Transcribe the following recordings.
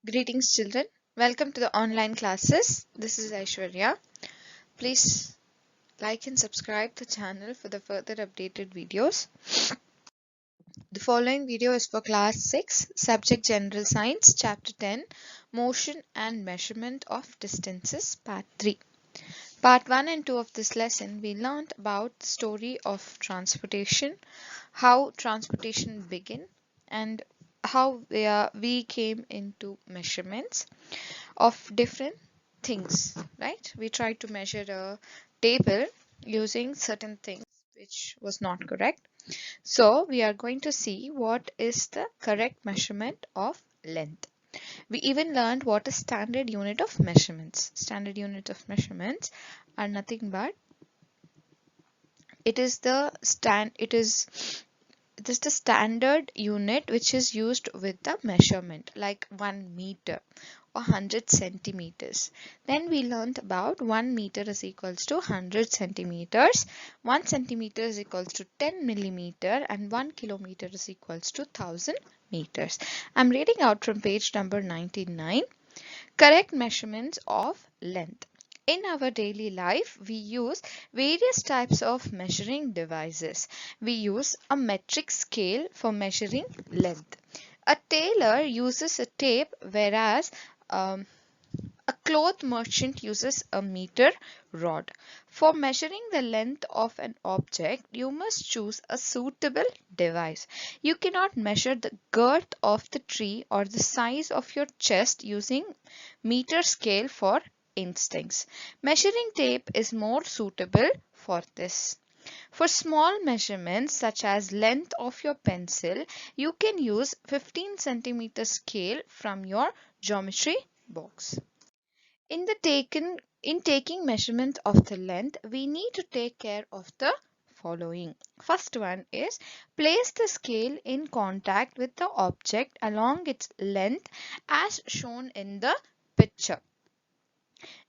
Greetings children, welcome to the online classes. This is Aishwarya. Please like and subscribe the channel for the further updated videos. The following video is for class 6, subject General Science, chapter 10, Motion and Measurement of Distances, part 3. Part 1 and 2 of this lesson we learned about the story of transportation, how transportation began, and how we came into measurements of different things, right? We tried to measure a table using certain things which was not correct. So we are going to see what is the correct measurement of length. We even learned what is standard unit of measurements. Standard unit of measurements are nothing but it is the standard unit which is used with the measurement, like 1 meter or 100 centimeters. Then we learned about 1 meter is equals to 100 centimeters, 1 centimeter is equals to 10 millimeter, and 1 kilometer is equals to 1000 meters. I'm reading out from page number 99. Correct measurements of length. In our daily life, we use various types of measuring devices. We use a metric scale for measuring length. A tailor uses a tape, whereas a cloth merchant uses a meter rod. For measuring the length of an object, you must choose a suitable device. You cannot measure the girth of the tree or the size of your chest using meter scale, for instance. Measuring tape is more suitable for this. For small measurements such as length of your pencil, you can use 15 centimeter scale from your geometry box. In taking measurement of the length, we need to take care of the following. First one is place the scale in contact with the object along its length as shown in the picture.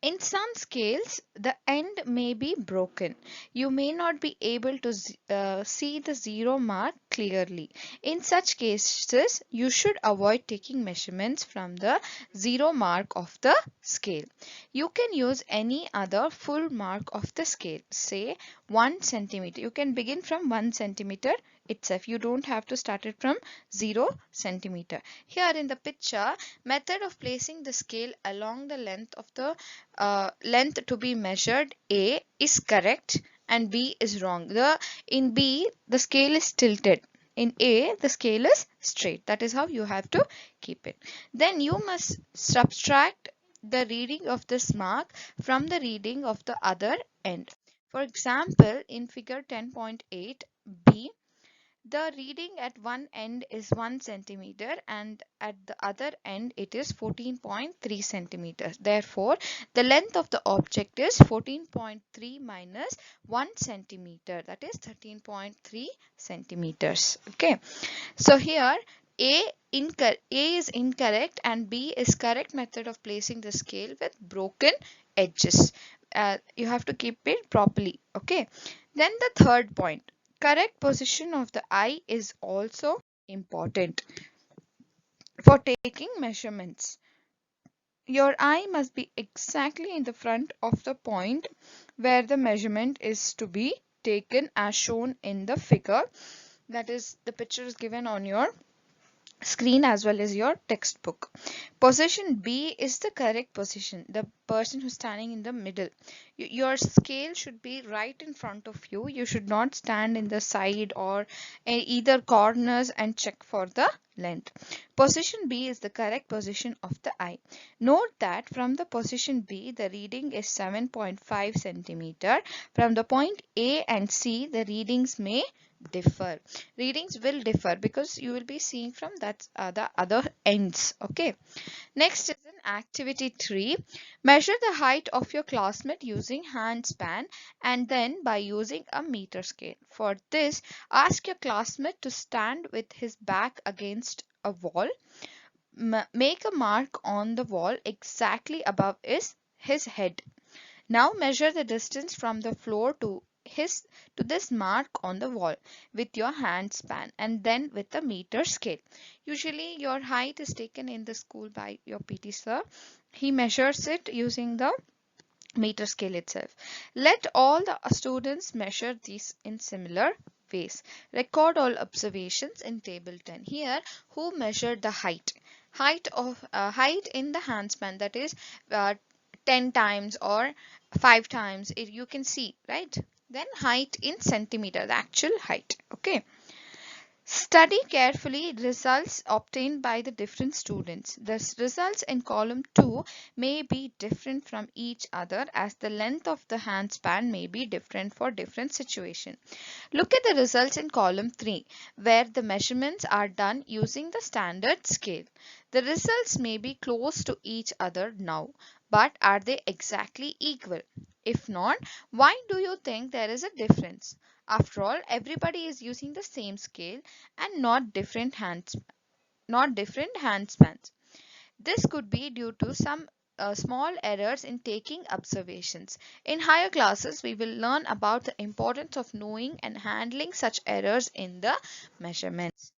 In some scales, the end may be broken. You may not be able to see the zero mark clearly. In such cases, you should avoid taking measurements from the zero mark of the scale. You can use any other full mark of the scale, say 1 centimeter. You can begin from 1 centimeter itself. You don't have to start it from 0 centimeter. Here in the picture, method of placing the scale along the length of the length to be measured, A is correct and B is wrong. In B, the scale is tilted. In A, the scale is straight. That is how you have to keep it. Then you must subtract the reading of this mark from the reading of the other end. For example, in figure 10.8b, the reading at one end is 1 centimeter and at the other end it is 14.3 centimeters. Therefore, the length of the object is 14.3 minus 1 centimeter, that is 13.3 centimeters. Okay, so here A is incorrect and B is correct method of placing the scale with broken edges. You have to keep it properly. Okay, then the third point. Correct position of the eye is also important for taking measurements. Your eye must be exactly in the front of the point where the measurement is to be taken, as shown in the figure. That is, the picture is given on your screen as well as your textbook. Position B is the correct position. The person who's standing in the middle. Your scale should be right in front of you. You should not stand in the side or either corners and check for the length. Position B is the correct position of the eye. Note that from the position B, the reading is 7.5 centimeter. From the point A and C, the readings may differ. Readings will differ because you will be seeing from that the other ends. Okay, next is an activity 3. Measure the height of your classmate using hand span and then by using a meter scale. For this, ask your classmate to stand with his back against a wall. Make a mark on the wall exactly above his head. Now measure the distance from the floor to this mark on the wall with your hand span and then with the meter scale. Usually your height is taken in the school by your PT sir. He measures it using the meter scale itself. Let all the students measure these in similar ways. Record all observations in table 10. Here, who measured the height? Height in the handspan, that is 10 times or 5 times. You can see, right? Then height in centimeter, the actual height. Okay. Study carefully results obtained by the different students. The results in column 2 may be different from each other as the length of the handspan may be different for different situation. Look at the results in column 3 where the measurements are done using the standard scale. The results may be close to each other now, but are they exactly equal? If not, why do you think there is a difference? After all, everybody is using the same scale and not different handspans. This could be due to some small errors in taking observations. In higher classes, we will learn about the importance of knowing and handling such errors in the measurements.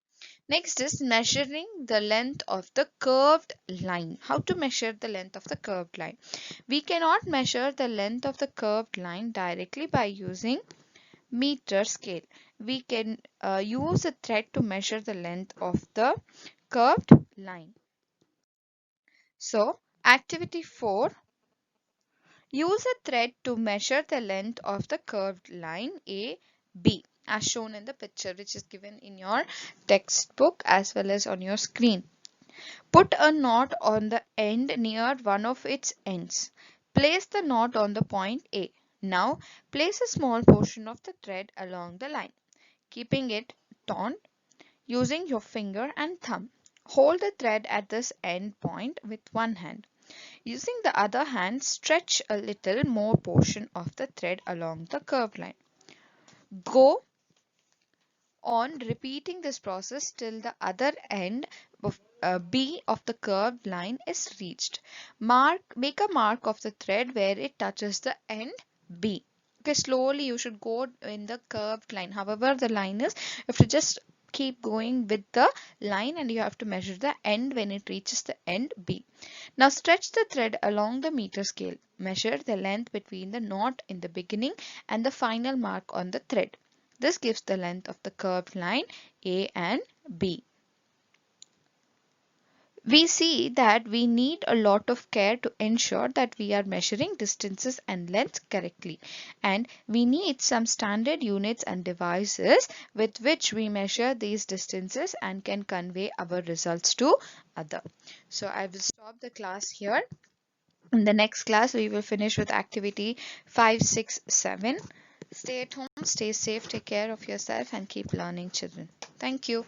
Next is measuring the length of the curved line. How to measure the length of the curved line? We cannot measure the length of the curved line directly by using meter scale. We can use a thread to measure the length of the curved line. So, activity 4, use a thread to measure the length of the curved line AB as shown in the picture which is given in your textbook as well as on your screen. Put a knot on the end near one of its ends. Place the knot on the point A. Now, place a small portion of the thread along the line, keeping it taut using your finger and thumb. Hold the thread at this end point with one hand. Using the other hand, stretch a little more portion of the thread along the curved line. Go on repeating this process till the other end of B of the curved line is reached. Make a mark of the thread where it touches the end B. Okay, slowly you should go in the curved line. However, the line is, you have to just keep going with the line and you have to measure the end when it reaches the end B. Now stretch the thread along the meter scale. Measure the length between the knot in the beginning and the final mark on the thread. This gives the length of the curved line A and B. We see that we need a lot of care to ensure that we are measuring distances and lengths correctly, and we need some standard units and devices with which we measure these distances and can convey our results to others. So I will stop the class here. In the next class we will finish with activity 5, 6, 7. Stay at home, stay safe, take care of yourself and keep learning, children. Thank you.